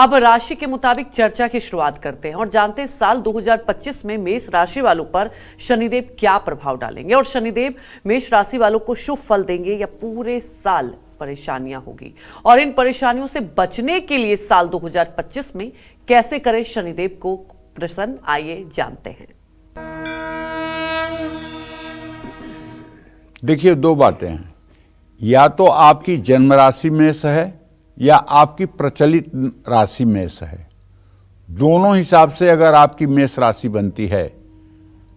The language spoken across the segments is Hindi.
अब राशि के मुताबिक चर्चा की शुरुआत करते हैं और जानते हैं साल 2025 में मेष राशि वालों पर शनिदेव क्या प्रभाव डालेंगे और शनिदेव मेष राशि वालों को शुभ फल देंगे या पूरे साल परेशानियां होगी। और इन परेशानियों से बचने के लिए साल 2025 में कैसे करें शनिदेव को प्रसन्न, आइए जानते हैं। देखिए, दो बातें हैं, या तो आपकी जन्म राशि मेष है या आपकी प्रचलित राशि मेष है। दोनों हिसाब से अगर आपकी मेष राशि बनती है,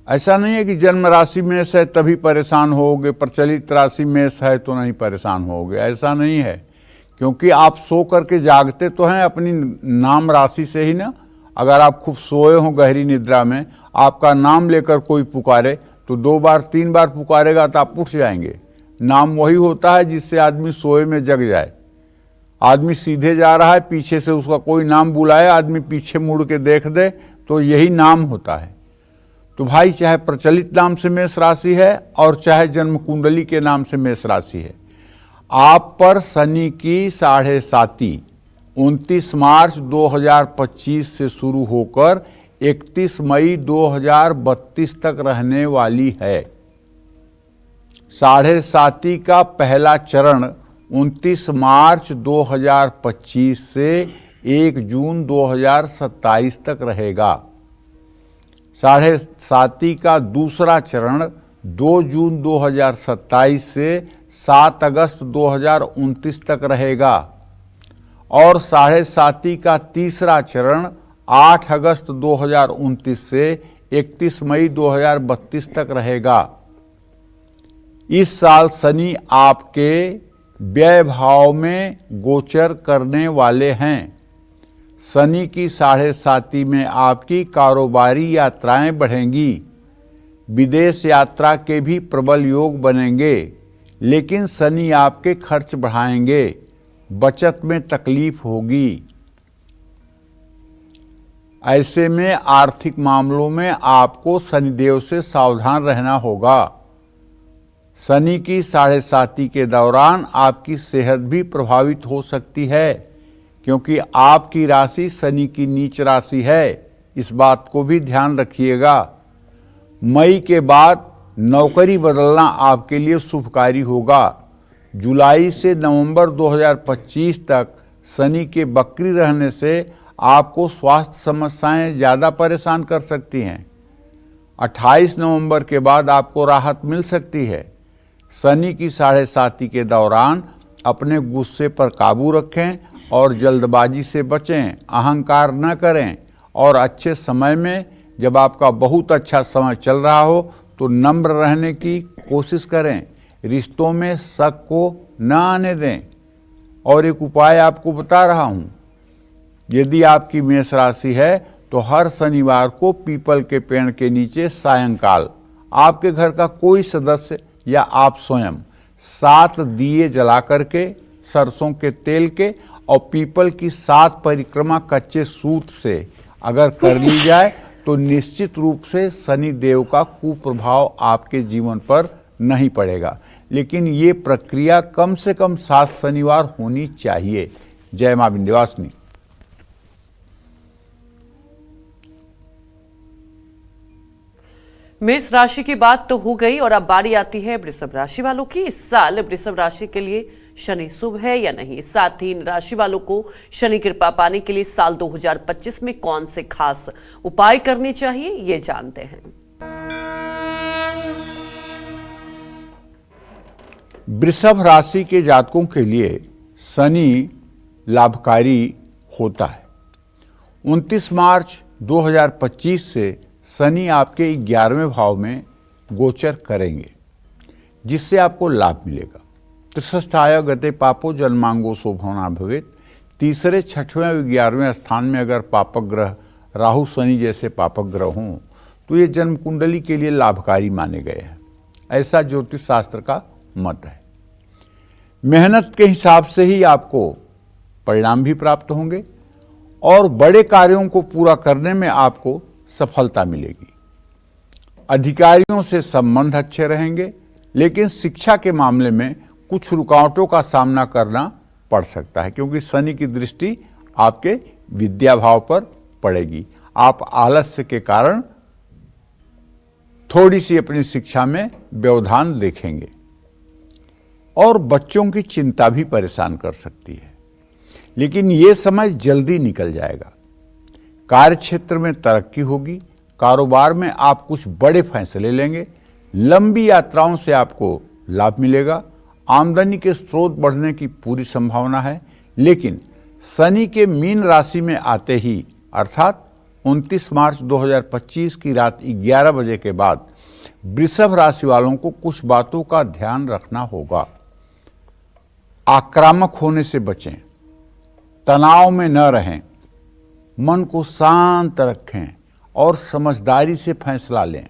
ऐसा नहीं है कि जन्म राशि मेष है तभी परेशान होगे, प्रचलित राशि मेष है तो नहीं परेशान होगे, ऐसा नहीं है। क्योंकि आप सो करके जागते तो हैं अपनी नाम राशि से ही ना। अगर आप खूब सोए हो गहरी निद्रा में, आपका नाम लेकर कोई पुकारे तो 2 बार 3 बार पुकारेगा तो आप उठ जाएंगे। नाम वही होता है जिससे आदमी सोए में जग जाए। आदमी सीधे जा रहा है, पीछे से उसका कोई नाम बुलाए, आदमी पीछे मुड़ के देख दे तो यही नाम होता है। तो भाई, चाहे प्रचलित नाम से मेष राशि है और चाहे जन्म कुंडली के नाम से मेष राशि है, आप पर शनि की 7.5 29 मार्च 2025 से शुरू होकर 31 मई 2032 तक रहने वाली है। 7.5 का पहला चरण 29 मार्च 2025 से 1 जून 2027 तक रहेगा। 7.5 का दूसरा चरण 2 जून 2027 से 7 अगस्त 2029 तक रहेगा और 7.5 का तीसरा चरण 8 अगस्त 2029 से 31 मई 2032 तक रहेगा। इस साल शनि आपके व्यय भाव में गोचर करने वाले हैं। शनि की 7.5 में आपकी कारोबारी यात्राएं बढ़ेंगी, विदेश यात्रा के भी प्रबल योग बनेंगे, लेकिन शनि आपके खर्च बढ़ाएंगे, बचत में तकलीफ होगी। ऐसे में आर्थिक मामलों में आपको शनिदेव से सावधान रहना होगा। शनि की 7.5 के दौरान आपकी सेहत भी प्रभावित हो सकती है, क्योंकि आपकी राशि शनि की नीच राशि है। इस बात को भी ध्यान रखिएगा। मई के बाद नौकरी बदलना आपके लिए शुभकारी होगा। जुलाई से नवंबर 2025 तक शनि के वक्री रहने से आपको स्वास्थ्य समस्याएं ज़्यादा परेशान कर सकती हैं। 28 नवंबर के बाद आपको राहत मिल सकती है। शनि की 7.5 के दौरान अपने गुस्से पर काबू रखें और जल्दबाजी से बचें, अहंकार न करें और अच्छे समय में, जब आपका बहुत अच्छा समय चल रहा हो तो नम्र रहने की कोशिश करें। रिश्तों में शक को न आने दें। और एक उपाय आपको बता रहा हूँ, यदि आपकी मेष राशि है तो हर शनिवार को पीपल के पेड़ के नीचे सायंकाल आपके घर का कोई सदस्य या आप स्वयं 7 दिए जला करके सरसों के तेल के और पीपल की 7 परिक्रमा कच्चे सूत से अगर कर ली जाए तो निश्चित रूप से शनि देव का कुप्रभाव आपके जीवन पर नहीं पड़ेगा। लेकिन ये प्रक्रिया कम से कम 7 शनिवार होनी चाहिए। जय मां विंध्यवासिनी। मेष राशि की बात तो हो गई और अब बारी आती है वृषभ राशि वालों की। इस साल वृषभ राशि के लिए शनि शुभ है या नहीं, साथ ही इन राशि वालों को शनि कृपा पाने के लिए साल 2025 में कौन से खास उपाय करने चाहिए, ये जानते हैं। वृषभ राशि के जातकों के लिए शनि लाभकारी होता है। 29 मार्च 2025 से शनि आपके 11वें भाव में गोचर करेंगे, जिससे आपको लाभ मिलेगा। त्रिषष्ठाय गते पापो जन्मांगो शोभना भवेत्। तीसरे, छठवें और 11वें स्थान में अगर पापक ग्रह राहु शनि जैसे पापक ग्रह हों तो ये जन्म कुंडली के लिए लाभकारी माने गए हैं। ऐसा ज्योतिष शास्त्र का मत है। मेहनत के हिसाब से ही आपको परिणाम भी प्राप्त होंगे और बड़े कार्यों को पूरा करने में आपको सफलता मिलेगी। अधिकारियों से संबंध अच्छे रहेंगे, लेकिन शिक्षा के मामले में कुछ रुकावटों का सामना करना पड़ सकता है, क्योंकि शनि की दृष्टि आपके विद्या भाव पर पड़ेगी। आप आलस्य के कारण थोड़ी सी अपनी शिक्षा में व्यवधान देखेंगे और बच्चों की चिंता भी परेशान कर सकती है, लेकिन ये समय जल्दी निकल जाएगा। कार्य क्षेत्र में तरक्की होगी, कारोबार में आप कुछ बड़े फैसले लेंगे, लंबी यात्राओं से आपको लाभ मिलेगा, आमदनी के स्रोत बढ़ने की पूरी संभावना है। लेकिन शनि के मीन राशि में आते ही अर्थात 29 मार्च 2025 की रात 11 बजे के बाद वृषभ राशि वालों को कुछ बातों का ध्यान रखना होगा। आक्रामक होने से बचें, तनाव में न रहें, मन को शांत रखें और समझदारी से फैसला लें।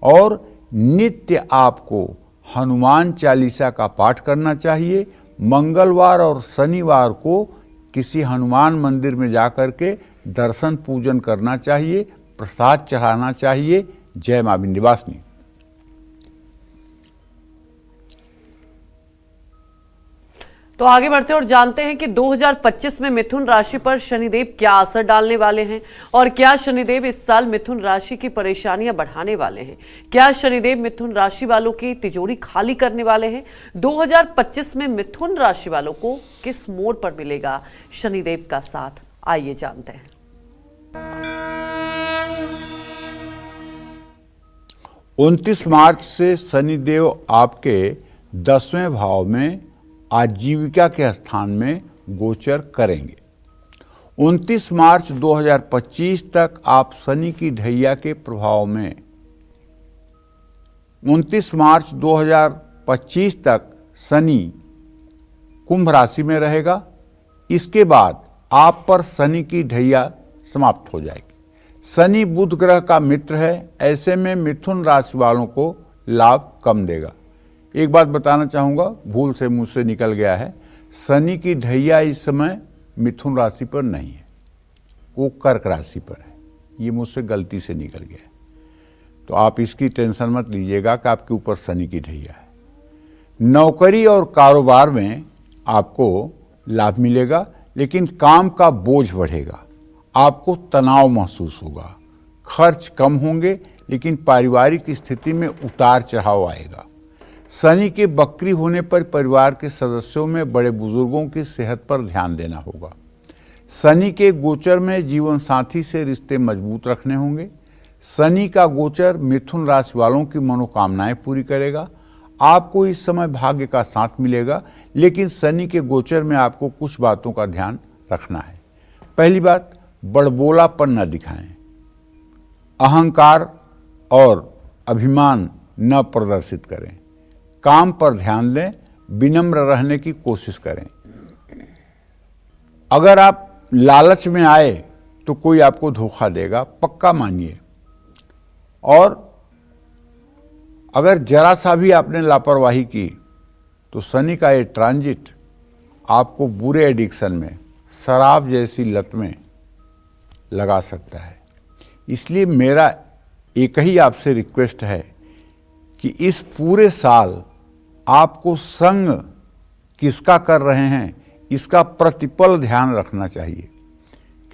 और नित्य आपको हनुमान चालीसा का पाठ करना चाहिए। मंगलवार और शनिवार को किसी हनुमान मंदिर में जाकर के दर्शन पूजन करना चाहिए, प्रसाद चढ़ाना चाहिए। जय मां विंध्यवासिनी। तो आगे बढ़ते हैं और जानते हैं कि 2025 में मिथुन राशि पर शनिदेव क्या असर डालने वाले हैं और क्या शनिदेव इस साल मिथुन राशि की परेशानियां बढ़ाने वाले हैं। क्या शनिदेव मिथुन राशि वालों की तिजोरी खाली करने वाले हैं। 2025 में मिथुन राशि वालों को किस मोड़ पर मिलेगा शनिदेव का साथ, आइए जानते हैं। 29 मार्च से शनिदेव आपके 10वें भाव में आजीविका के स्थान में गोचर करेंगे। 29 मार्च 2025 तक आप शनि की ढैया के प्रभाव में 29 मार्च 2025 तक शनि कुंभ राशि में रहेगा। इसके बाद आप पर शनि की ढैया समाप्त हो जाएगी। शनि बुध ग्रह का मित्र है, ऐसे में मिथुन राशि वालों को लाभ कम देगा। एक बात बताना चाहूँगा, भूल से मुंह से निकल गया है, शनि की ढैया इस समय मिथुन राशि पर नहीं है, वो कर्क राशि पर है। ये मुझसे गलती से निकल गया है, तो आप इसकी टेंशन मत लीजिएगा कि आपके ऊपर शनि की ढैया है। नौकरी और कारोबार में आपको लाभ मिलेगा, लेकिन काम का बोझ बढ़ेगा, आपको तनाव महसूस होगा, खर्च कम होंगे, लेकिन पारिवारिक स्थिति में उतार चढ़ाव आएगा। शनि के वक्री होने पर परिवार के सदस्यों में बड़े बुजुर्गों की सेहत पर ध्यान देना होगा। शनि के गोचर में जीवन साथी से रिश्ते मजबूत रखने होंगे। शनि का गोचर मिथुन राशि वालों की मनोकामनाएं पूरी करेगा। आपको इस समय भाग्य का साथ मिलेगा, लेकिन शनि के गोचर में आपको कुछ बातों का ध्यान रखना है। पहली बात, बड़बोलापन न दिखाएं, अहंकार और अभिमान न प्रदर्शित करें, काम पर ध्यान दें, विनम्र रहने की कोशिश करें। अगर आप लालच में आए तो कोई आपको धोखा देगा, पक्का मानिए। और अगर जरा सा भी आपने लापरवाही की तो शनि का ये ट्रांजिट आपको बुरे एडिक्शन में, शराब जैसी लत में लगा सकता है। इसलिए मेरा एक ही आपसे रिक्वेस्ट है कि इस पूरे साल आपको संग किसका कर रहे हैं इसका प्रतिपल ध्यान रखना चाहिए,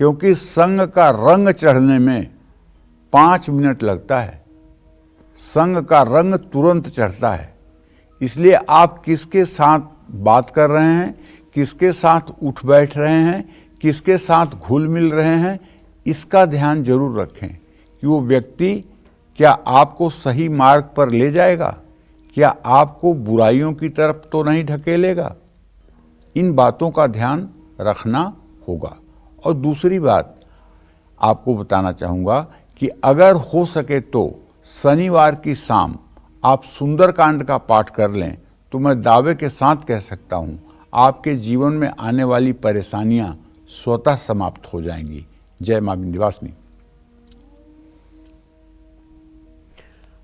क्योंकि संग का रंग चढ़ने में 5 मिनट लगता है, संग का रंग तुरंत चढ़ता है। इसलिए आप किसके साथ बात कर रहे हैं, किसके साथ उठ बैठ रहे हैं, किसके साथ घुल मिल रहे हैं, इसका ध्यान जरूर रखें कि वो व्यक्ति क्या आपको सही मार्ग पर ले जाएगा, क्या आपको बुराइयों की तरफ तो नहीं ढकेलेगा। इन बातों का ध्यान रखना होगा। और दूसरी बात आपको बताना चाहूँगा कि अगर हो सके तो शनिवार की शाम आप सुंदरकांड का पाठ कर लें तो मैं दावे के साथ कह सकता हूँ आपके जीवन में आने वाली परेशानियाँ स्वतः समाप्त हो जाएंगी। जय मां विंध्यवासिनी।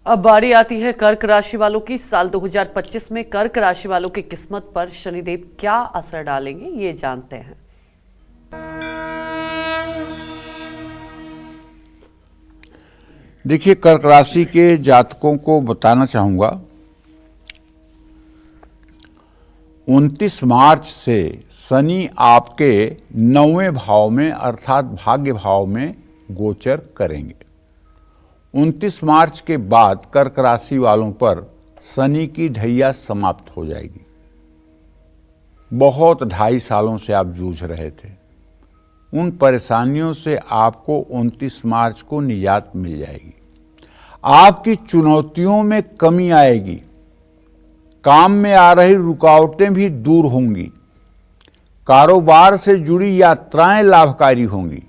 अब बारी आती है कर्क राशि वालों की। साल 2025 में कर्क राशि वालों की किस्मत पर शनिदेव क्या असर डालेंगे, ये जानते हैं। देखिए, कर्क राशि के जातकों को बताना चाहूंगा, 29 मार्च से शनि आपके 9वें भाव में अर्थात भाग्य भाव में गोचर करेंगे। 29 मार्च के बाद कर्क राशि वालों पर शनि की ढैया समाप्त हो जाएगी। बहुत 2.5 सालों से आप जूझ रहे थे, उन परेशानियों से आपको 29 मार्च को निजात मिल जाएगी। आपकी चुनौतियों में कमी आएगी, काम में आ रही रुकावटें भी दूर होंगी, कारोबार से जुड़ी यात्राएं लाभकारी होंगी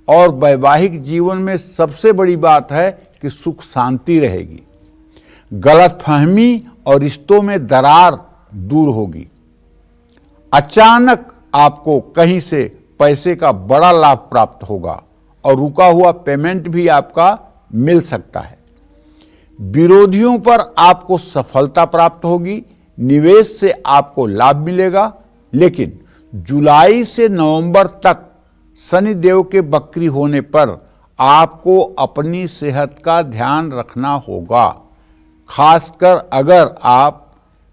और वैवाहिक जीवन में सबसे बड़ी बात है कि सुख शांति रहेगी। गलतफहमी और रिश्तों में दरार दूर होगी। अचानक आपको कहीं से पैसे का बड़ा लाभ प्राप्त होगा और रुका हुआ पेमेंट भी आपका मिल सकता है। विरोधियों पर आपको सफलता प्राप्त होगी, निवेश से आपको लाभ मिलेगा। लेकिन जुलाई से नवंबर तक शनि देव के वक्री होने पर आपको अपनी सेहत का ध्यान रखना होगा। खासकर अगर आप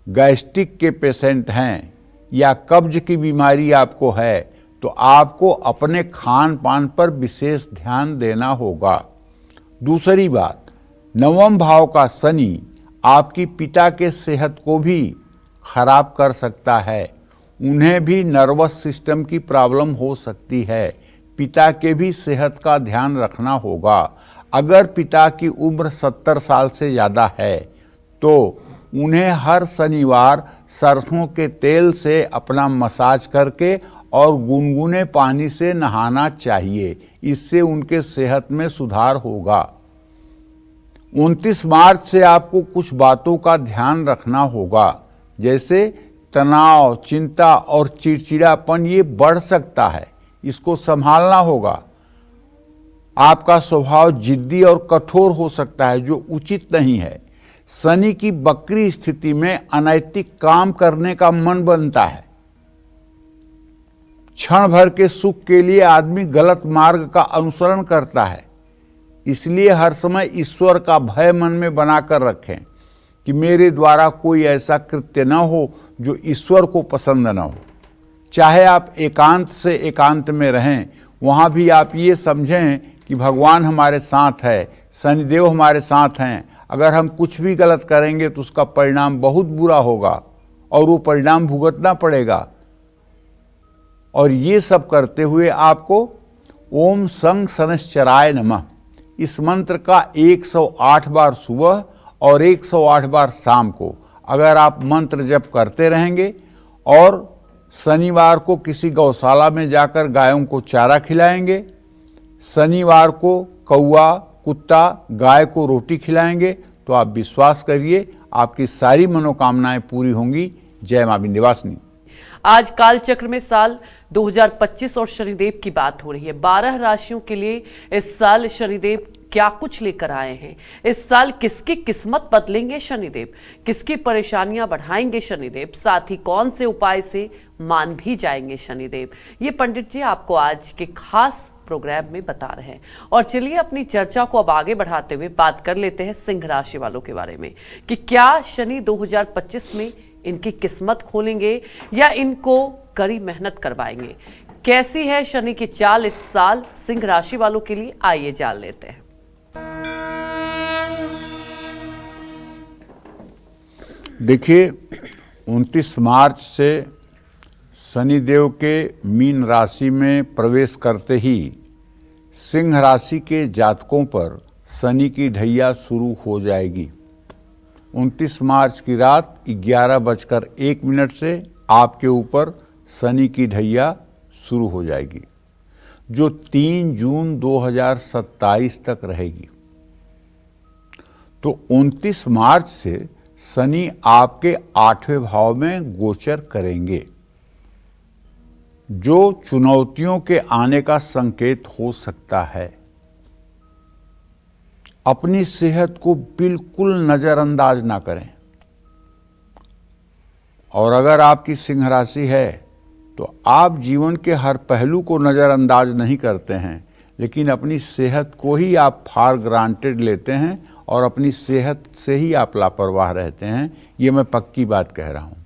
गैस्ट्रिक के पेशेंट हैं या कब्ज की बीमारी आपको है तो आपको अपने खान पान पर विशेष ध्यान देना होगा। दूसरी बात, 9वें भाव का शनि आपकी पिता के सेहत को भी खराब कर सकता है। उन्हें भी नर्वस सिस्टम की प्रॉब्लम हो सकती है। पिता के भी सेहत का ध्यान रखना होगा। अगर पिता की उम्र 70 साल से ज़्यादा है तो उन्हें हर शनिवार सरसों के तेल से अपना मसाज करके और गुनगुने पानी से नहाना चाहिए। इससे उनके सेहत में सुधार होगा। 29 मार्च से आपको कुछ बातों का ध्यान रखना होगा, जैसे तनाव, चिंता और चिड़चिड़ापन ये बढ़ सकता है, इसको संभालना होगा। आपका स्वभाव जिद्दी और कठोर हो सकता है जो उचित नहीं है। शनि की वक्री स्थिति में अनैतिक काम करने का मन बनता है। क्षण भर के सुख के लिए आदमी गलत मार्ग का अनुसरण करता है। इसलिए हर समय ईश्वर का भय मन में बनाकर रखें कि मेरे द्वारा कोई ऐसा कृत्य न हो जो ईश्वर को पसंद न हो। चाहे आप एकांत से एकांत में रहें, वहाँ भी आप ये समझें कि भगवान हमारे साथ है, शनिदेव हमारे साथ हैं। अगर हम कुछ भी गलत करेंगे तो उसका परिणाम बहुत बुरा होगा और वो परिणाम भुगतना पड़ेगा। और ये सब करते हुए आपको ओम संग शनैश्चराय नमः इस मंत्र का 108 बार सुबह और 108 बार शाम को अगर आप मंत्र जप करते रहेंगे और शनिवार को किसी गौशाला में जाकर गायों को चारा खिलाएंगे, शनिवार को कौआ, कुत्ता, गाय को रोटी खिलाएंगे, तो आप विश्वास करिए आपकी सारी मनोकामनाएं पूरी होंगी। जय मां विंध्यवासिनी। आज काल चक्र में साल 2025 और शनिदेव की बात हो रही है। 12 राशियों के लिए इस साल शनिदेव क्या कुछ लेकर आए हैं। इस साल किसकी किस्मत बदलेंगे शनिदेव, किसकी परेशानियां बढ़ाएंगे शनिदेव, साथ ही कौन से उपाय से मान भी जाएंगे शनिदेव, ये पंडित जी आपको आज के खास प्रोग्राम में बता रहे हैं। और चलिए अपनी चर्चा को अब आगे बढ़ाते हुए बात कर लेते हैं सिंह राशि वालों के बारे में कि क्या शनि 2025 में इनकी किस्मत खोलेंगे या इनको कड़ी मेहनत करवाएंगे। कैसी है शनि की चाल इस साल सिंह राशि वालों के लिए, आइए जान लेते हैं। देखिए, 29 मार्च से शनिदेव के मीन राशि में प्रवेश करते ही सिंह राशि के जातकों पर शनि की ढैया शुरू हो जाएगी। 29 मार्च की रात 11:01 से आपके ऊपर शनि की ढैया शुरू हो जाएगी, जो 3 जून 2027 तक रहेगी। तो 29 मार्च से शनि आपके 8वें भाव में गोचर करेंगे, जो चुनौतियों के आने का संकेत हो सकता है। अपनी सेहत को बिल्कुल नजरअंदाज ना करें। और अगर आपकी सिंह राशि है तो आप जीवन के हर पहलू को नजरअंदाज नहीं करते हैं, लेकिन अपनी सेहत को ही आप फॉर ग्रांटेड लेते हैं और अपनी सेहत से ही आप लापरवाह रहते हैं। ये मैं पक्की बात कह रहा हूं।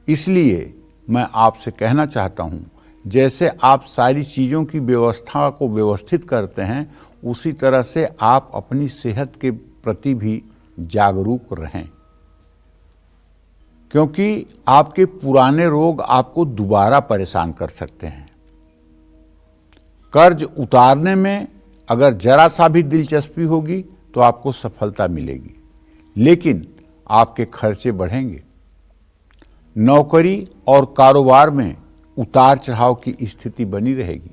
इसलिए मैं आपसे कहना चाहता हूं, जैसे आप सारी चीज़ों की व्यवस्था को व्यवस्थित करते हैं, उसी तरह से आप अपनी सेहत के प्रति भी जागरूक रहें, क्योंकि आपके पुराने रोग आपको दोबारा परेशान कर सकते हैं। कर्ज उतारने में अगर जरा सा भी दिलचस्पी होगी तो आपको सफलता मिलेगी, लेकिन आपके खर्चे बढ़ेंगे। नौकरी और कारोबार में उतार चढ़ाव की स्थिति बनी रहेगी।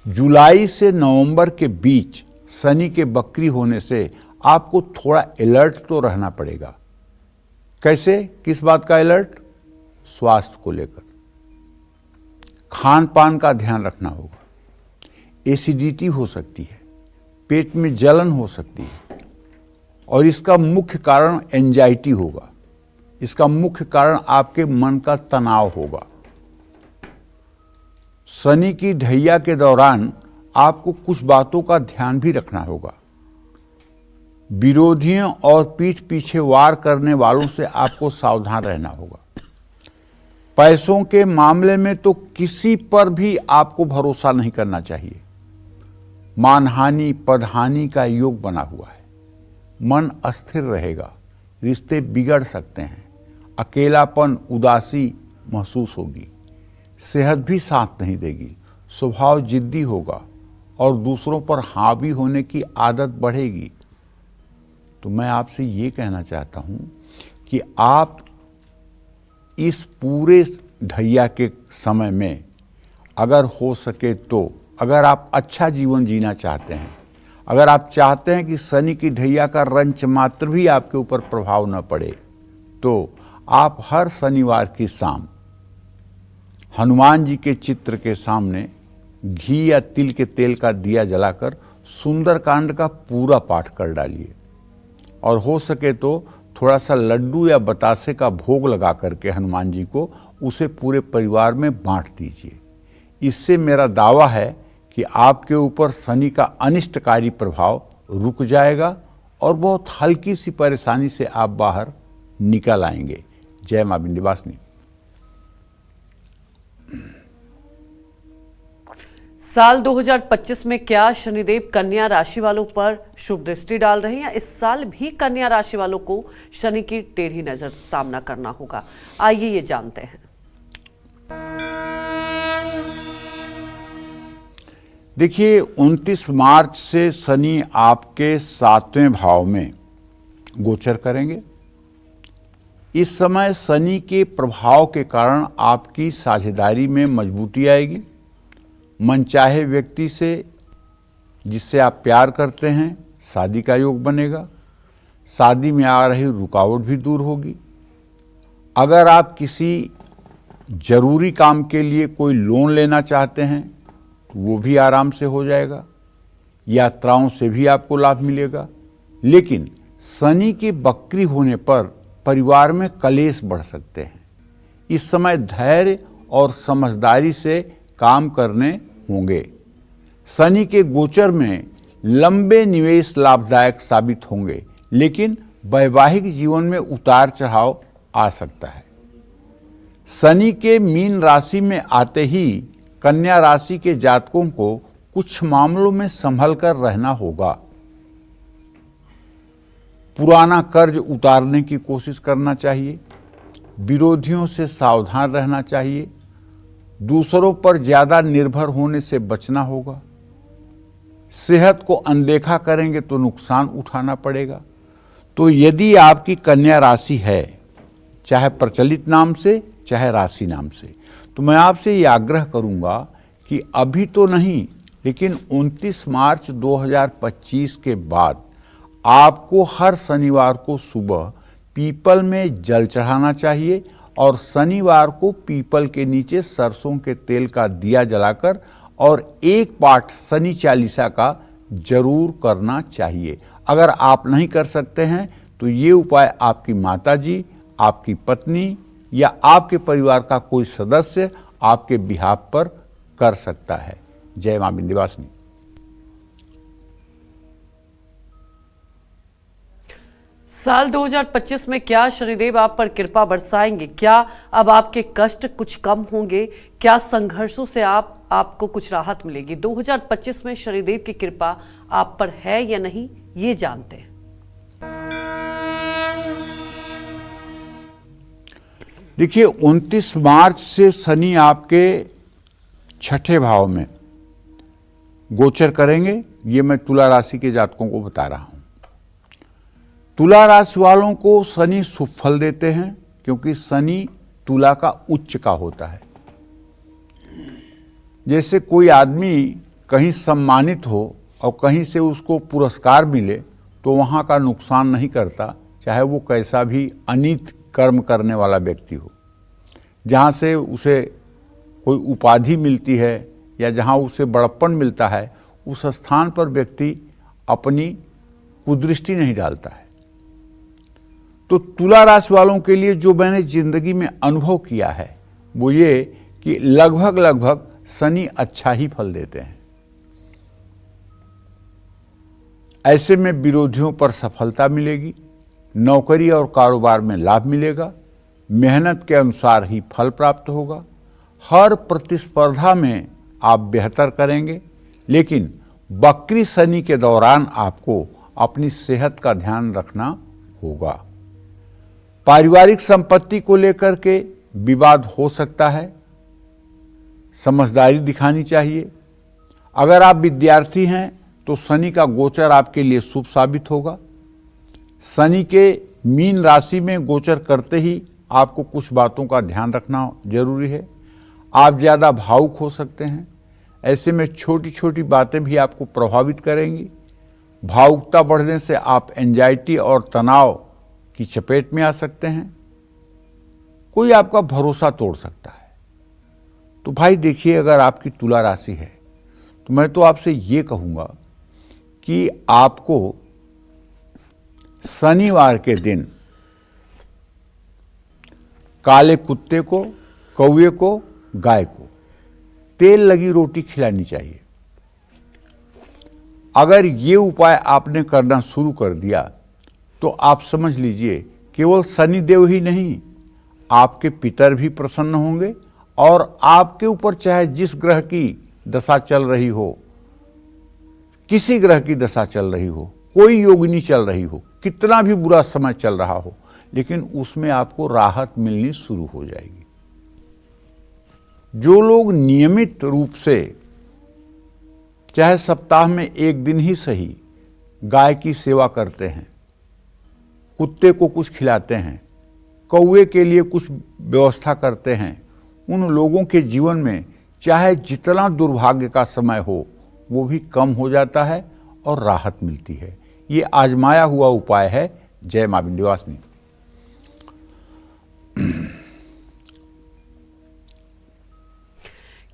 जुलाई से नवंबर के बीच शनि के वक्री होने से आपको थोड़ा अलर्ट तो रहना पड़ेगा। कैसे? किस बात का अलर्ट? स्वास्थ्य को लेकर। खान पान का ध्यान रखना होगा। एसिडिटी हो सकती है, पेट में जलन हो सकती है, और इसका मुख्य कारण एंजाइटी होगा। इसका मुख्य कारण आपके मन का तनाव होगा। शनि की ढैया के दौरान आपको कुछ बातों का ध्यान भी रखना होगा। विरोधियों और पीठ पीछे वार करने वालों से आपको सावधान रहना होगा। पैसों के मामले में तो किसी पर भी आपको भरोसा नहीं करना चाहिए। मानहानि पदहानि का योग बना हुआ है। मन अस्थिर रहेगा, रिश्ते बिगड़ सकते हैं, अकेलापन उदासी महसूस होगी, सेहत भी साथ नहीं देगी, स्वभाव जिद्दी होगा और दूसरों पर हावी होने की आदत बढ़ेगी। तो मैं आपसे ये कहना चाहता हूं कि आप इस पूरे ढैया के समय में अगर हो सके तो, अगर आप अच्छा जीवन जीना चाहते हैं, अगर आप चाहते हैं कि शनि की ढैया का रंच मात्र भी आपके ऊपर प्रभाव न पड़े, तो आप हर शनिवार की शाम हनुमान जी के चित्र के सामने घी या तिल के तेल का दिया जलाकर सुंदरकांड का पूरा पाठ कर डालिए, और हो सके तो थोड़ा सा लड्डू या बतासे का भोग लगा करके हनुमान जी को उसे पूरे परिवार में बांट दीजिए। इससे मेरा दावा है कि आपके ऊपर शनि का अनिष्टकारी प्रभाव रुक जाएगा और बहुत हल्की सी परेशानी से आप बाहर निकल आएंगे। जय मां विंध्यवासिनी। साल 2025 में क्या शनिदेव कन्या राशि वालों पर शुभ दृष्टि डाल रहे हैं, या इस साल भी कन्या राशि वालों को शनि की टेढ़ी नजर सामना करना होगा? आइए ये जानते हैं। देखिए, 29 मार्च से शनि आपके 7वें भाव में गोचर करेंगे। इस समय शनि के प्रभाव के कारण आपकी साझेदारी में मजबूती आएगी। मनचाहे व्यक्ति से, जिससे आप प्यार करते हैं, शादी का योग बनेगा। शादी में आ रही रुकावट भी दूर होगी। अगर आप किसी जरूरी काम के लिए कोई लोन लेना चाहते हैं तो वो भी आराम से हो जाएगा। यात्राओं से भी आपको लाभ मिलेगा। लेकिन शनि के वक्री होने पर परिवार में कलेश बढ़ सकते हैं। इस समय धैर्य और समझदारी से काम करने होंगे। शनि के गोचर में लंबे निवेश लाभदायक साबित होंगे, लेकिन वैवाहिक जीवन में उतार चढ़ाव आ सकता है। शनि के मीन राशि में आते ही कन्या राशि के जातकों को कुछ मामलों में संभल कर रहना होगा। पुराना कर्ज उतारने की कोशिश करना चाहिए। विरोधियों से सावधान रहना चाहिए। दूसरों पर ज्यादा निर्भर होने से बचना होगा। सेहत को अनदेखा करेंगे तो नुकसान उठाना पड़ेगा। तो यदि आपकी कन्या राशि है, चाहे प्रचलित नाम से चाहे राशि नाम से, तो मैं आपसे ये आग्रह करूंगा कि अभी तो नहीं, लेकिन 29 मार्च 2025 के बाद आपको हर शनिवार को सुबह पीपल में जल चढ़ाना चाहिए और शनिवार को पीपल के नीचे सरसों के तेल का दिया जलाकर और एक पाठ शनि चालीसा का जरूर करना चाहिए। अगर आप नहीं कर सकते हैं तो ये उपाय आपकी माताजी, आपकी पत्नी या आपके परिवार का कोई सदस्य आपके बिहाफ पर कर सकता है। जय मां विंध्यवासिनी। साल 2025 में क्या शनिदेव आप पर कृपा बरसाएंगे? क्या अब आपके कष्ट कुछ कम होंगे? क्या संघर्षों से आपको कुछ राहत मिलेगी? 2025 में शनिदेव की कृपा आप पर है या नहीं, ये जानते हैं। देखिए, 29 मार्च से शनि आपके छठे भाव में गोचर करेंगे। ये मैं तुला राशि के जातकों को बता रहा हूं। तुला राशि वालों को शनि शुभ फल देते हैं, क्योंकि शनि तुला का उच्च का होता है। जैसे कोई आदमी कहीं सम्मानित हो और कहीं से उसको पुरस्कार मिले तो वहां का नुकसान नहीं करता, चाहे वो कैसा भी अनित कर्म करने वाला व्यक्ति हो। जहाँ से उसे कोई उपाधि मिलती है या जहाँ उसे बड़प्पन मिलता है, उस स्थान पर व्यक्ति अपनी कुदृष्टि नहीं डालता है। तो तुला राशि वालों के लिए जो मैंने जिंदगी में अनुभव किया है वो ये कि लगभग शनि अच्छा ही फल देते हैं। ऐसे में विरोधियों पर सफलता मिलेगी, नौकरी और कारोबार में लाभ मिलेगा, मेहनत के अनुसार ही फल प्राप्त होगा, हर प्रतिस्पर्धा में आप बेहतर करेंगे। लेकिन वक्री शनि के दौरान आपको अपनी सेहत का ध्यान रखना होगा। पारिवारिक संपत्ति को लेकर के विवाद हो सकता है, समझदारी दिखानी चाहिए। अगर आप विद्यार्थी हैं तो शनि का गोचर आपके लिए शुभ साबित होगा। शनि के मीन राशि में गोचर करते ही आपको कुछ बातों का ध्यान रखना जरूरी है। आप ज़्यादा भावुक हो सकते हैं, ऐसे में छोटी छोटी बातें भी आपको प्रभावित करेंगी। भावुकता बढ़ने से आप एंजाइटी और तनाव की चपेट में आ सकते हैं। कोई आपका भरोसा तोड़ सकता है। तो भाई देखिए, अगर आपकी तुला राशि है तो मैं तो आपसे ये कहूँगा कि आपको शनिवार के दिन काले कुत्ते को, कौवे को, गाय को तेल लगी रोटी खिलानी चाहिए। अगर ये उपाय आपने करना शुरू कर दिया तो आप समझ लीजिए केवल शनिदेव ही नहीं, आपके पितर भी प्रसन्न होंगे और आपके ऊपर चाहे जिस ग्रह की दशा चल रही हो, किसी ग्रह की दशा चल रही हो, कोई योगिनी चल रही हो, कितना भी बुरा समय चल रहा हो, लेकिन उसमें आपको राहत मिलनी शुरू हो जाएगी। जो लोग नियमित रूप से, चाहे सप्ताह में एक दिन ही सही, गाय की सेवा करते हैं, कुत्ते को कुछ खिलाते हैं, कौवे के लिए कुछ व्यवस्था करते हैं, उन लोगों के जीवन में चाहे जितना दुर्भाग्य का समय हो वो भी कम हो जाता है और राहत मिलती है। ये आजमाया हुआ उपाय है। जय मां विंध्यवासिनी।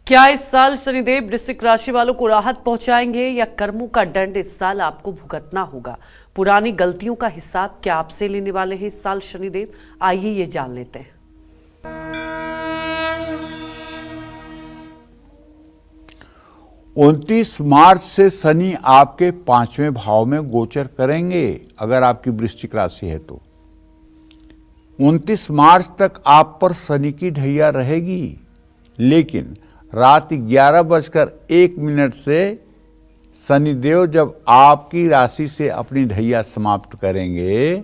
क्या इस साल शनिदेव वृश्चिक राशि वालों को राहत पहुंचाएंगे या कर्मों का दंड इस साल आपको भुगतना होगा? पुरानी गलतियों का हिसाब क्या आपसे लेने वाले हैं इस साल शनिदेव? आइए ये जान लेते हैं। 29 मार्च से शनि आपके 5वें भाव में गोचर करेंगे। अगर आपकी वृश्चिक राशि है तो 29 मार्च तक आप पर शनि की ढैया रहेगी, लेकिन रात 11:01 से शनिदेव जब आपकी राशि से अपनी ढैया समाप्त करेंगे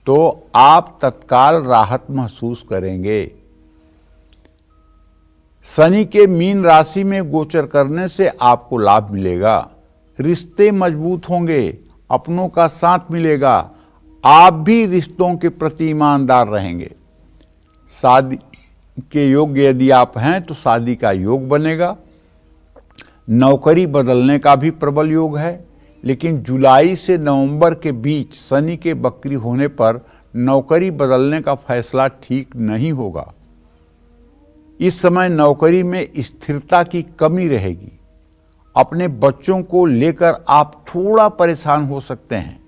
तो आप तत्काल राहत महसूस करेंगे। शनि के मीन राशि में गोचर करने से आपको लाभ मिलेगा, रिश्ते मजबूत होंगे, अपनों का साथ मिलेगा, आप भी रिश्तों के प्रति ईमानदार रहेंगे। शादी के योग्य यदि आप हैं तो शादी का योग बनेगा। नौकरी बदलने का भी प्रबल योग है, लेकिन जुलाई से नवंबर के बीच शनि के वक्री होने पर नौकरी बदलने का फैसला ठीक नहीं होगा। इस समय नौकरी में स्थिरता की कमी रहेगी। अपने बच्चों को लेकर आप थोड़ा परेशान हो सकते हैं।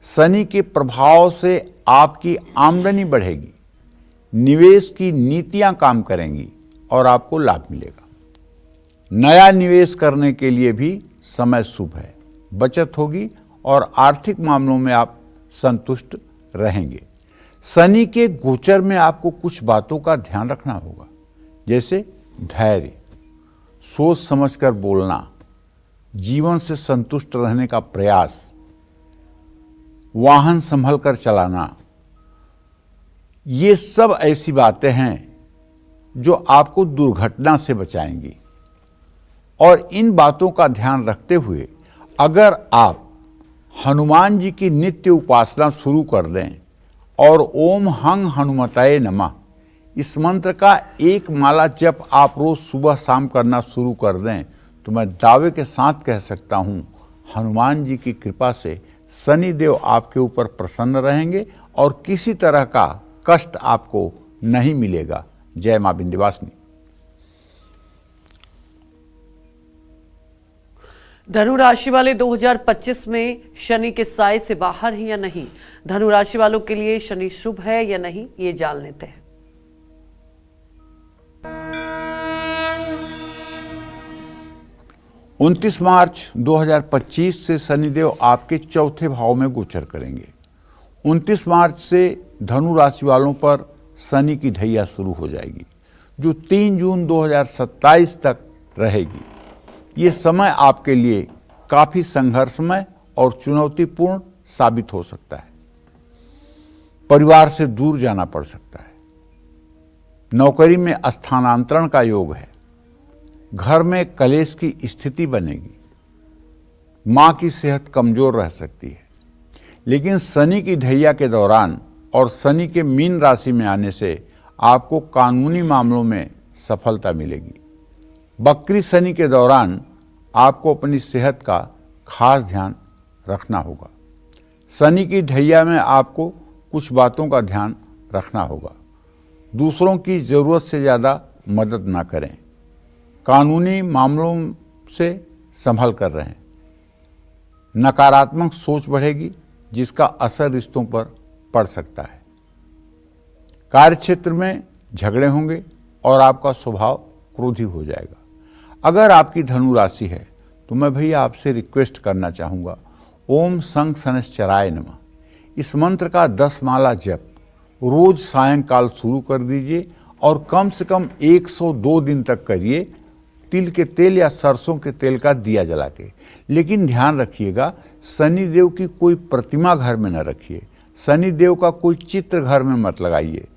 शनि के प्रभाव से आपकी आमदनी बढ़ेगी, निवेश की नीतियां काम करेंगी और आपको लाभ मिलेगा। नया निवेश करने के लिए भी समय शुभ है, बचत होगी और आर्थिक मामलों में आप संतुष्ट रहेंगे। शनि के गोचर में आपको कुछ बातों का ध्यान रखना होगा, जैसे धैर्य, सोच समझकर बोलना, जीवन से संतुष्ट रहने का प्रयास, वाहन संभल कर चलाना। ये सब ऐसी बातें हैं जो आपको दुर्घटना से बचाएंगी। और इन बातों का ध्यान रखते हुए अगर आप हनुमान जी की नित्य उपासना शुरू कर दें और ओम हंग हनुमताय नमः इस मंत्र का एक माला जप आप रोज सुबह शाम करना शुरू कर दें तो मैं दावे के साथ कह सकता हूं, हनुमान जी की कृपा से शनिदेव आपके ऊपर प्रसन्न रहेंगे और किसी तरह का कष्ट आपको नहीं मिलेगा। जय मां विंध्यवासिनी। धनु राशि वाले 2025 में शनि के साए से बाहर हैं या नहीं, धनु राशि वालों के लिए शनि शुभ है या नहीं, ये जान लेते हैं। 29 मार्च 2025 से शनिदेव आपके चौथे भाव में गोचर करेंगे। 29 मार्च से धनु राशि वालों पर शनि की ढैया शुरू हो जाएगी, जो 3 जून 2027 तक रहेगी। ये समय आपके लिए काफी संघर्षमय और चुनौतीपूर्ण साबित हो सकता है। परिवार से दूर जाना पड़ सकता है। नौकरी में स्थानांतरण का योग है। घर में कलेश की स्थिति बनेगी। मां की सेहत कमजोर रह सकती है। लेकिन शनि की ढैया के दौरान और शनि के मीन राशि में आने से आपको कानूनी मामलों में सफलता मिलेगी। बकरी शनि के दौरान आपको अपनी सेहत का खास ध्यान रखना होगा। शनि की ढैया में आपको कुछ बातों का ध्यान रखना होगा। दूसरों की ज़रूरत से ज़्यादा मदद ना करें। कानूनी मामलों से संभल कर रहें। नकारात्मक सोच बढ़ेगी जिसका असर रिश्तों पर पड़ सकता है। कार्यक्षेत्र में झगड़े होंगे और आपका स्वभाव क्रोधी हो जाएगा। अगर आपकी धनु राशि है तो मैं भैया आपसे रिक्वेस्ट करना चाहूँगा, ओम संग शनैश्चराय नमः इस मंत्र का 10 माला जप रोज सायंकाल शुरू कर दीजिए और कम से कम 102 दिन तक करिए, तिल के तेल या सरसों के तेल का दिया जला के। लेकिन ध्यान रखिएगा, शनिदेव की कोई प्रतिमा घर में न रखिए, शनिदेव का कोई चित्र घर में मत लगाइए,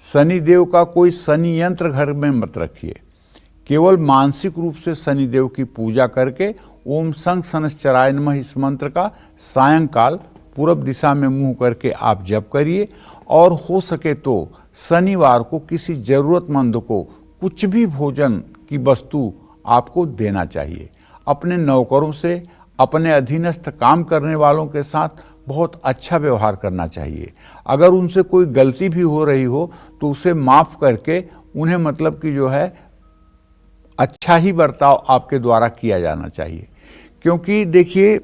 शनिदेव का कोई शनि यंत्र घर में मत रखिए। केवल मानसिक रूप से शनिदेव की पूजा करके ओम संग शनैश्चराय नमः इस मंत्र का सायंकाल पूरब दिशा में मुंह करके आप जप करिए। और हो सके तो शनिवार को किसी जरूरतमंद को कुछ भी भोजन की वस्तु आपको देना चाहिए। अपने नौकरों से, अपने अधीनस्थ काम करने वालों के साथ बहुत अच्छा व्यवहार करना चाहिए। अगर उनसे कोई गलती भी हो रही हो तो उसे माफ करके उन्हें मतलब कि जो है अच्छा ही बर्ताव आपके द्वारा किया जाना चाहिए। क्योंकि देखिए,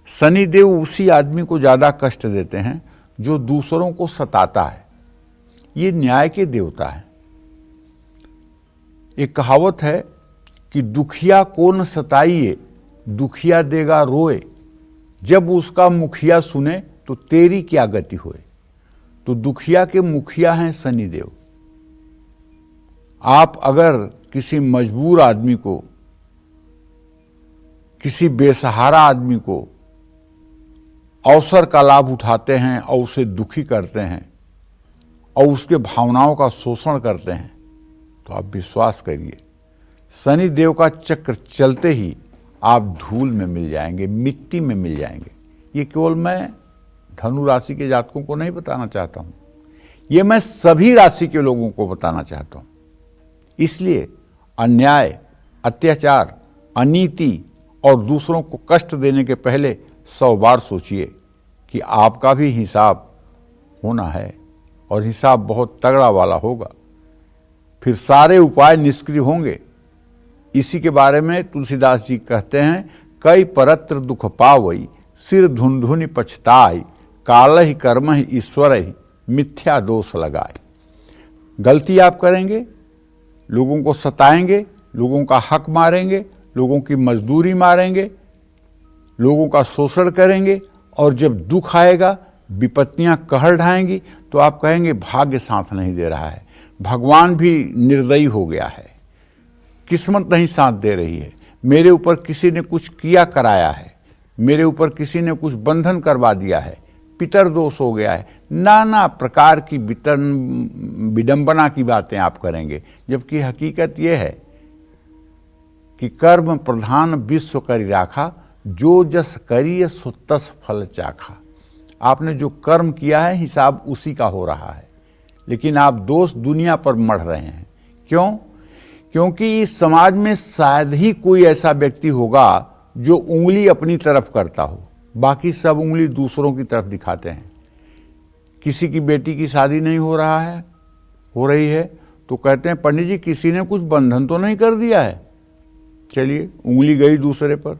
शनिदेव उसी आदमी को ज़्यादा कष्ट देते हैं जो दूसरों को सताता है। ये न्याय के देवता है। एक कहावत है कि दुखिया को न सताइए, दुखिया देगा रोए, जब उसका मुखिया सुने तो तेरी क्या गति होए। तो दुखिया के मुखिया हैं शनिदेव। आप अगर किसी मजबूर आदमी को, किसी बेसहारा आदमी को अवसर का लाभ उठाते हैं और उसे दुखी करते हैं और उसके भावनाओं का शोषण करते हैं तो आप विश्वास करिए, शनिदेव का चक्र चलते ही आप धूल में मिल जाएंगे, मिट्टी में मिल जाएंगे। ये केवल मैं धनु राशि के जातकों को नहीं बताना चाहता हूँ, ये मैं सभी राशि के लोगों को बताना चाहता हूँ। इसलिए अन्याय, अत्याचार, अनीति और दूसरों को कष्ट देने के पहले 100 बार सोचिए कि आपका भी हिसाब होना है और हिसाब बहुत तगड़ा वाला होगा। फिर सारे उपाय निष्क्रिय होंगे। इसी के बारे में तुलसीदास जी कहते हैं, कई परत्र दुख पावई, सिर धुनधुनि पछताई, कालहि कर्महि ईश्वरहि, मिथ्या दोष लगाए। गलती आप करेंगे, लोगों को सताएंगे, लोगों का हक मारेंगे, लोगों की मजदूरी मारेंगे, लोगों का शोषण करेंगे और जब दुख आएगा विपत्तियां कहर ढाएंगी तो आप कहेंगे भाग्य साथ नहीं दे रहा है, भगवान भी निर्दयी हो गया है, किस्मत नहीं साथ दे रही है, मेरे ऊपर किसी ने कुछ किया कराया है, मेरे ऊपर किसी ने कुछ बंधन करवा दिया है, पितर दोष हो गया है, नाना प्रकार की विडंबना की बातें आप करेंगे। जबकि हकीकत यह है कि कर्म प्रधान विश्व करी राखा, जो जस करिय सो तस फल चाखा। आपने जो कर्म किया है हिसाब उसी का हो रहा है, लेकिन आप दोष दुनिया पर मढ़ रहे हैं। क्यों? क्योंकि इस समाज में शायद ही कोई ऐसा व्यक्ति होगा जो उंगली अपनी तरफ करता हो, बाकी सब उंगली दूसरों की तरफ दिखाते हैं। किसी की बेटी की शादी नहीं हो रही है तो कहते हैं पंडित जी किसी ने कुछ बंधन तो नहीं कर दिया है, चलिए उंगली गई दूसरे पर।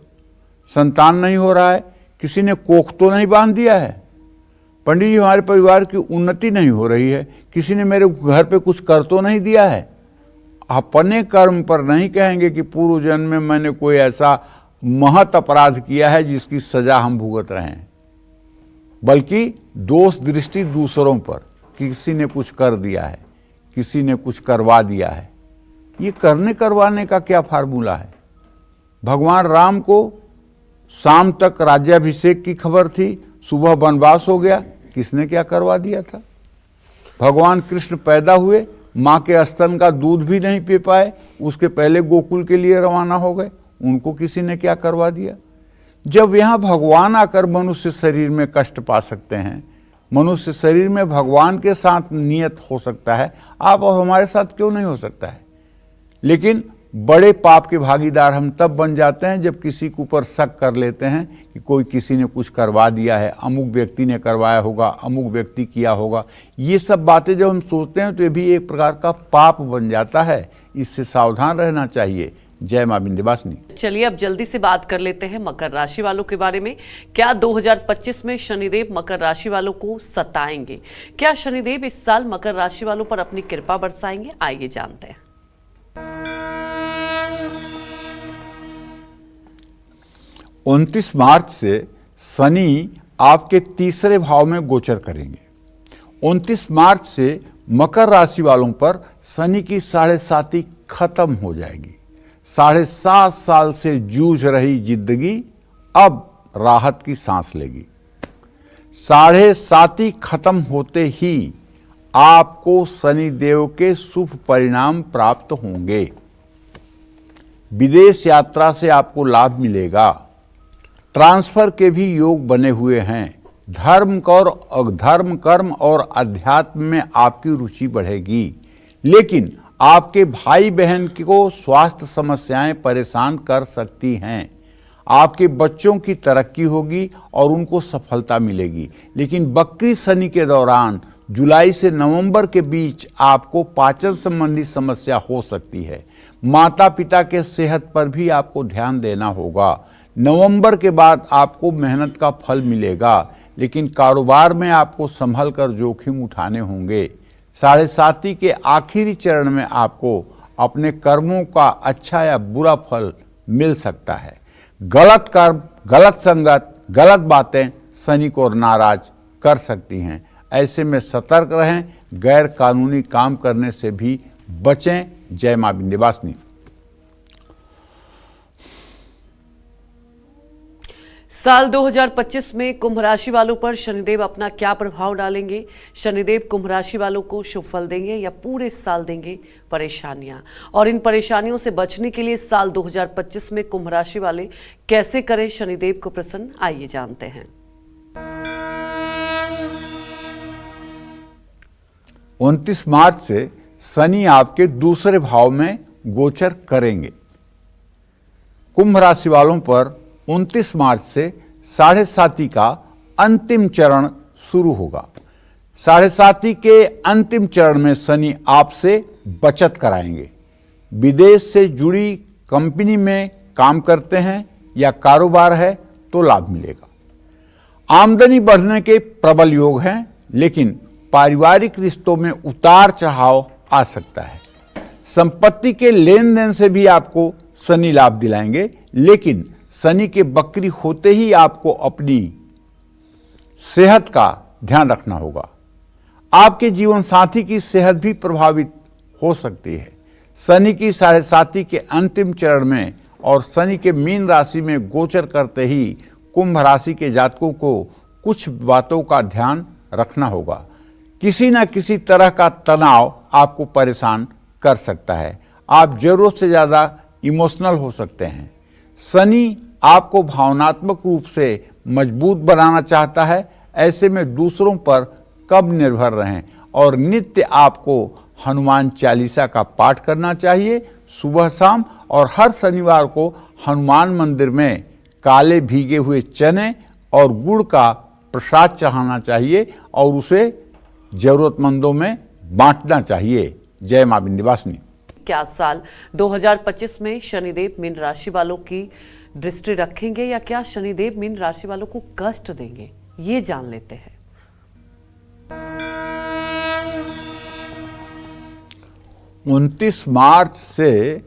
संतान नहीं हो रहा है, किसी ने कोख तो नहीं बांध दिया है, पंडित जी हमारे परिवार की उन्नति नहीं हो रही है, किसी ने मेरे घर पे कुछ कर तो नहीं दिया है। अपने कर्म पर नहीं कहेंगे कि पूर्व जन्म में मैंने कोई ऐसा महत अपराध किया है जिसकी सजा हम भुगत रहे हैं, बल्कि दोष दृष्टि दूसरों पर, किसी ने कुछ कर दिया है, किसी ने कुछ करवा दिया है। ये करने करवाने का क्या फार्मूला है? भगवान राम को शाम तक राज्याभिषेक की खबर थी, सुबह वनवास हो गया, किसने क्या करवा दिया था? भगवान कृष्ण पैदा हुए, माँ के स्तन का दूध भी नहीं पी पाए, उसके पहले गोकुल के लिए रवाना हो गए, उनको किसी ने क्या करवा दिया? जब यहाँ भगवान आकर मनुष्य शरीर में कष्ट पा सकते हैं, मनुष्य शरीर में भगवान के साथ नियत हो सकता है, आप और हमारे साथ क्यों नहीं हो सकता है? लेकिन बड़े पाप के भागीदार हम तब बन जाते हैं जब किसी के ऊपर शक कर लेते हैं कि कोई किसी ने कुछ करवा दिया है, अमुक व्यक्ति ने करवाया होगा, अमुक व्यक्ति किया होगा। ये सब बातें जब हम सोचते हैं तो ये भी एक प्रकार का पाप बन जाता है, इससे सावधान रहना चाहिए। जय मां विंध्यवासिनी। चलिए अब जल्दी से बात कर लेते हैं मकर राशि वालों के बारे में। क्या 2025 में शनिदेव मकर राशि वालों को सताएंगे? क्या शनिदेव इस साल मकर राशि वालों पर अपनी कृपा बरसाएंगे? आइए जानते हैं। 29 मार्च से शनि आपके तीसरे भाव में गोचर करेंगे। 29 मार्च से मकर राशि वालों पर शनि की 7.5 खत्म हो जाएगी। 7.5 साल से जूझ रही जिंदगी अब राहत की सांस लेगी। 7.5 खत्म होते ही आपको शनि देव के शुभ परिणाम प्राप्त होंगे। विदेश यात्रा से आपको लाभ मिलेगा। ट्रांसफर के भी योग बने हुए हैं। धर्म कर्म और अध्यात्म में आपकी रुचि बढ़ेगी, लेकिन आपके भाई बहन को स्वास्थ्य समस्याएं परेशान कर सकती हैं। आपके बच्चों की तरक्की होगी और उनको सफलता मिलेगी, लेकिन वक्री शनि के दौरान जुलाई से नवंबर के बीच आपको पाचन संबंधी समस्या हो सकती है। माता पिता के सेहत पर भी आपको ध्यान देना होगा। नवंबर के बाद आपको मेहनत का फल मिलेगा, लेकिन कारोबार में आपको संभल कर जोखिम उठाने होंगे। 7.5 के आखिरी चरण में आपको अपने कर्मों का अच्छा या बुरा फल मिल सकता है। गलत कर्म, गलत संगत, गलत बातें शनि को नाराज कर सकती हैं। ऐसे में सतर्क रहें, गैर कानूनी काम करने से भी बचें। जय मां विंध्यवासिनी। साल 2025 में कुंभ राशि वालों पर शनिदेव अपना क्या प्रभाव डालेंगे? शनिदेव कुंभ राशि वालों को शुभ फल देंगे या पूरे साल देंगे परेशानियां? और इन परेशानियों से बचने के लिए साल 2025 में कुंभ राशि वाले कैसे करें शनिदेव को प्रसन्न? आइए जानते हैं। 29 मार्च से शनि आपके दूसरे भाव में गोचर करेंगे। कुंभ राशि वालों पर 29 मार्च से 7.5 का अंतिम चरण शुरू होगा। 7.5 के अंतिम चरण में शनि आपसे बचत कराएंगे। विदेश से जुड़ी कंपनी में काम करते हैं या कारोबार है तो लाभ मिलेगा। आमदनी बढ़ने के प्रबल योग हैं, लेकिन पारिवारिक रिश्तों में उतार चढ़ाव आ सकता है। संपत्ति के लेन देन से भी आपको शनि लाभ दिलाएंगे, लेकिन शनि के वक्री होते ही आपको अपनी सेहत का ध्यान रखना होगा। आपके जीवन साथी की सेहत भी प्रभावित हो सकती है। शनि की 7.5 के अंतिम चरण में और शनि के मीन राशि में गोचर करते ही कुंभ राशि के जातकों को कुछ बातों का ध्यान रखना होगा। किसी न किसी तरह का तनाव आपको परेशान कर सकता है। आप जरूरत से ज़्यादा इमोशनल हो सकते हैं। शनि आपको भावनात्मक रूप से मजबूत बनाना चाहता है। ऐसे में दूसरों पर कब निर्भर रहें और नित्य आपको हनुमान चालीसा का पाठ करना चाहिए सुबह शाम, और हर शनिवार को हनुमान मंदिर में काले भीगे हुए चने और गुड़ का प्रसाद चढ़ाना चाहिए और उसे जरूरतमंदों में बांटना चाहिए। जय मां विंध्यवासिनी। क्या साल 2025 में शनिदेव मीन राशि वालों की दृष्टि रखेंगे या क्या शनिदेव मीन राशि वालों को कष्ट देंगे, ये जान लेते हैं। 29 मार्च से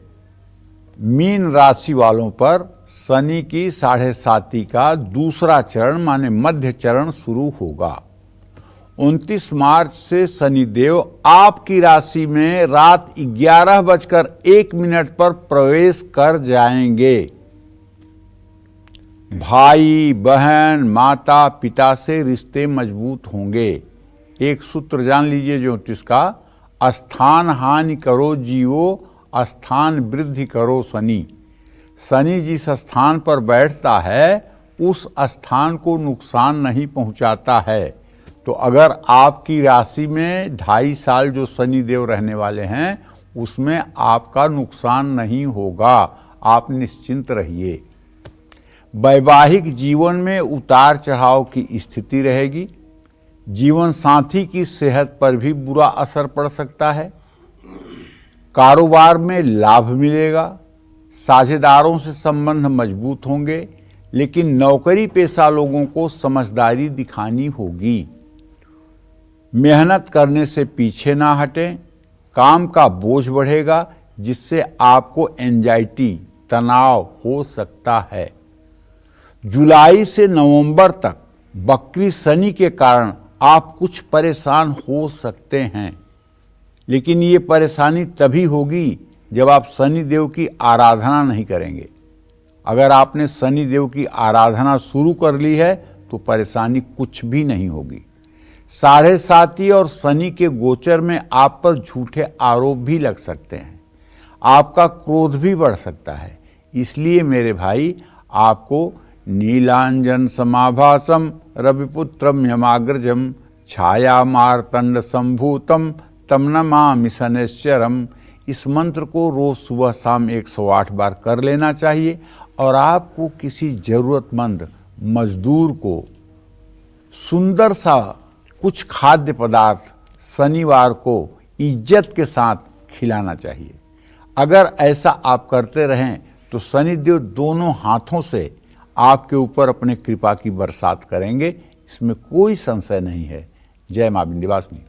मीन राशि वालों पर शनि की 7.5 का दूसरा चरण माने मध्य चरण शुरू होगा। 29 मार्च से शनिदेव आपकी राशि में रात 11:01 पर प्रवेश कर जाएंगे। भाई बहन माता पिता से रिश्ते मजबूत होंगे। एक सूत्र जान लीजिए ज्योतिष का, स्थान हानि करो जीवो, स्थान वृद्धि करो शनि। शनि जिस स्थान पर बैठता है उस स्थान को नुकसान नहीं पहुंचाता है। तो अगर आपकी राशि में 2.5 साल जो शनि देव रहने वाले हैं उसमें आपका नुकसान नहीं होगा, आप निश्चिंत रहिए। वैवाहिक जीवन में उतार चढ़ाव की स्थिति रहेगी। जीवन साथी की सेहत पर भी बुरा असर पड़ सकता है। कारोबार में लाभ मिलेगा। साझेदारों से संबंध मजबूत होंगे, लेकिन नौकरी पेशा लोगों को समझदारी दिखानी होगी। मेहनत करने से पीछे ना हटें। काम का बोझ बढ़ेगा जिससे आपको एंजाइटी तनाव हो सकता है। जुलाई से नवंबर तक वक्री शनि के कारण आप कुछ परेशान हो सकते हैं, लेकिन ये परेशानी तभी होगी जब आप शनि देव की आराधना नहीं करेंगे। अगर आपने शनि देव की आराधना शुरू कर ली है तो परेशानी कुछ भी नहीं होगी। 7.5 और शनि के गोचर में आप पर झूठे आरोप भी लग सकते हैं। आपका क्रोध भी बढ़ सकता है। इसलिए मेरे भाई, आपको नीलांजन समाभासम रविपुत्रम यमाग्रजम छाया मार्तंड संभूतम तम नमामि शनैश्चरम, इस मंत्र को रोज सुबह शाम 108 बार कर लेना चाहिए। और आपको किसी जरूरतमंद मजदूर को सुंदर सा कुछ खाद्य पदार्थ शनिवार को इज्जत के साथ खिलाना चाहिए। अगर ऐसा आप करते रहें तो शनिदेव दोनों हाथों से आपके ऊपर अपने कृपा की बरसात करेंगे, इसमें कोई संशय नहीं है। जय मां विंध्यवासिनी।